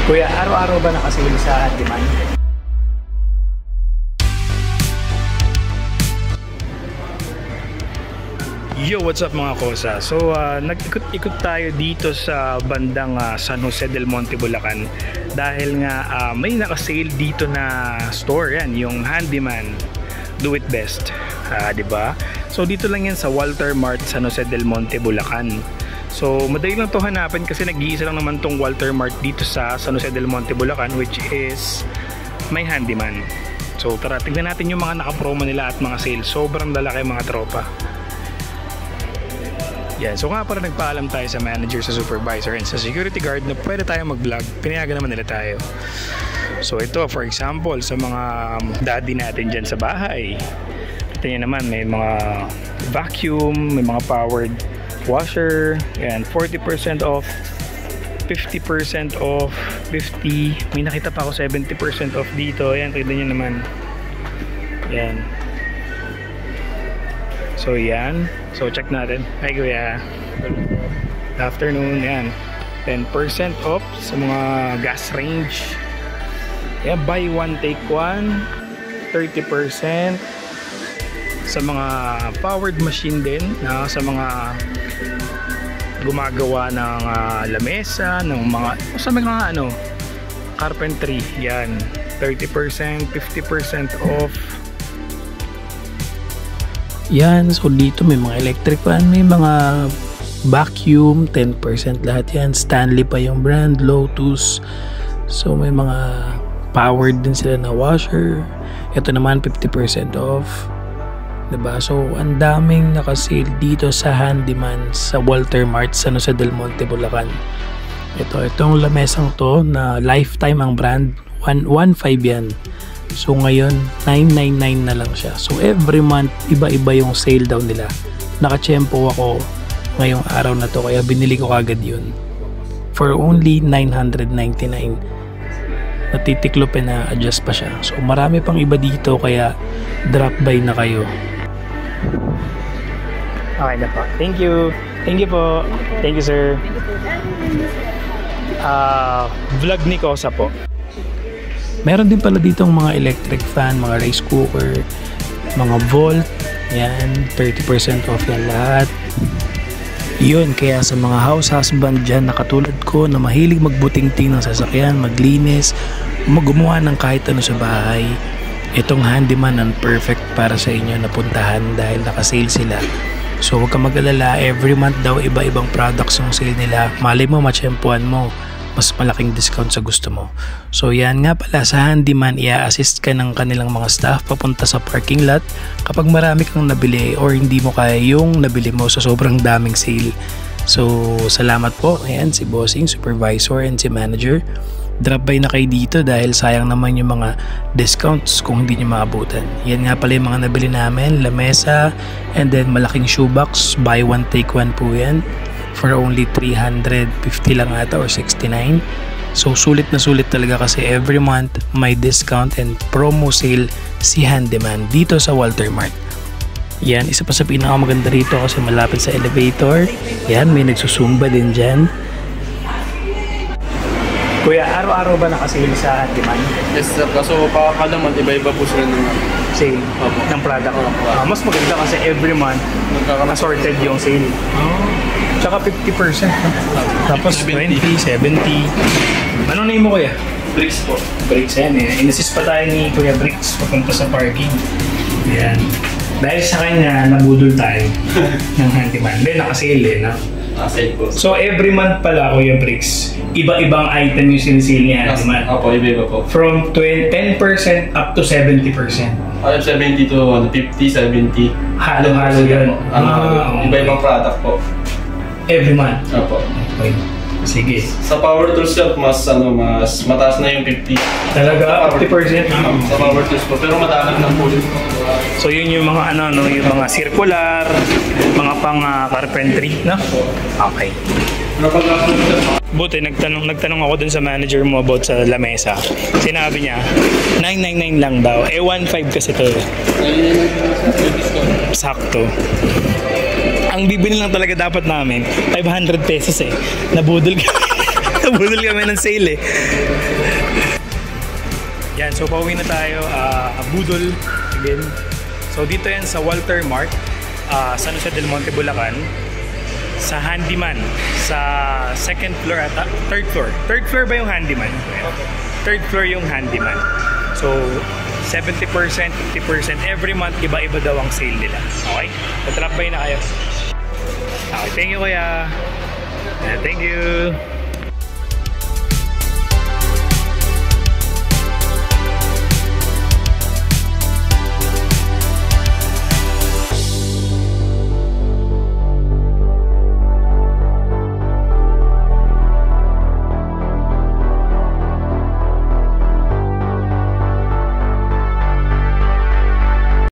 Kuya, araw-araw ba nakasil sa demand? Yo, what's up mga kosa? So, nag-ikot-ikot tayo dito sa bandang San Jose del Monte, Bulacan dahil nga may naka-sale dito na store yan, yung Handyman Do It Best, diba? So, dito lang yan sa Walter Mart, San Jose del Monte, Bulacan. So, madali lang to hanapin kasi nag-iisa lang naman tong Walter Mart dito sa San Jose del Monte, Bulacan, which is may Handyman. So, tara, tignan natin yung mga naka-promo nila at mga sale. Sobrang lalaki mga tropa. Yan, so nga para nagpaalam tayo sa manager, sa supervisor, and sa security guard na pwede tayo mag-vlog. Pinayagan naman nila tayo. So, ito, for example, sa mga daddy natin dyan sa bahay. Ito nyo naman, may mga vacuum, may mga powered washer, yan, 40% off, 50% off, 50, may nakita pa ako 70% off dito, yan, tignan nyo naman, yan, so yan, so check natin. Hi kuya, good afternoon. Yan, 10% off sa mga gas range, yan, buy one take one, 30% sa mga powered machine din, sa mga gumagawa ng lamesa, ng mga sa mga carpentry, yan, 30%, 50% off. Yan, so dito may mga electric fan, may mga vacuum, 10% lahat yan. Stanley pa yung brand, Lotus. So may mga powered din sila na washer. Ito naman 50% off. Diba? So, ang daming nakasale dito sa Handyman sa Walter Mart, San Jose del Monte, Bulacan. Itong lamesang to na lifetime ang brand, 1.5 yan. So, ngayon, 999 na lang siya. So, every month, iba-iba yung sale daw nila. Nakachempo ako ngayong araw na to, kaya binili ko agad yun. For only 999. Natitiklopin na adjust pa siya. So, marami pang iba dito, kaya drop by na kayo. Okay na po. Thank you. Thank you po. Thank you, sir. Vlog ni Kosa po. Meron din pala ditong mga electric fan, mga rice cooker, mga Volt. Yan, 30% off yan lahat. Yun, kaya sa mga house husband dyan na katulad ko na mahilig magbuting-ting ng sasakyan, maglinis, gumawa ng kahit ano sa bahay, itong Handyman ang perfect para sa inyo na puntahan dahil nakasale sila. So huwag ka mag-alala, every month daw iba-ibang products yung sale nila. Malay mo, matsyempuan mo, mas malaking discount sa gusto mo. So yan nga pala, sa Handyman, i-assist ka ng kanilang mga staff papunta sa parking lot kapag marami kang nabili or hindi mo kaya yung nabili mo sa sobrang daming sale. So salamat po. Ayan, si bossing, supervisor, and si manager. Drop by na kayo dito dahil sayang naman yung mga discounts kung hindi nyo maabutan. Yan nga pala yung mga nabili namin, lamesa, and then malaking shoebox, buy one take one po yan for only 350 lang ata or 69. So sulit na sulit talaga kasi every month may discount and promo sale si Handyman dito sa Walter Mart. Yan, isa pa sa pinakamaganda rito kasi malapit sa elevator. Yan, may nagsusumba din dyan. Kuya, araw-araw ba nakasil sa Handyman? Yes sir, kaso kada month iba-iba po sila ng sale ng product. Mas maganda kasi every month assorted yung sale. Tsaka 50%. Tapos 20, 70. Ano name mo kuya? Bricks po. Bricks yan eh. In-assist pa tayo ni Kuya Bricks papunta sa parking. Yan. Dahil sa kanya, nabudol tayo ng Handyman. Then nakasale eh, no? Sale po. So every month pala Kuya Bricks, iba-ibang item yung sinisale ni Handyman. Opo, iba-iba po. From 10% up to 70%. 70 to 50, 70. Halo-halo yun. Iba-ibang product po. Every month? Opo. Okay. Sige. Sa power tools mas mataas na yung 50. Talaga? 50%? Sa power tools po, pero mataas na po. So yun yung mga yung mga circular, mga pang carpentry, no? Okay. Buti, nagtanong ako dun sa manager mo about sa lamesa. Sinabi niya, 999 lang daw. 1.5 kasi to. Sakto. Ang bibili lang talaga dapat namin, 500 pesos eh. Nabudol kami. Nabudol kami ng sale eh. Yan, so pauwi na tayo. Budol again. So dito yan sa Walter Mart, San Jose del Monte, Bulacan. Sa Handyman, sa second floor ata, third floor. Third floor ba yung Handyman? Third floor yung Handyman. So 70%, 50%, every month iba-iba daw ang sale nila. Okay? Tatrapay na kayo. Okay, thank you kuya. Thank you.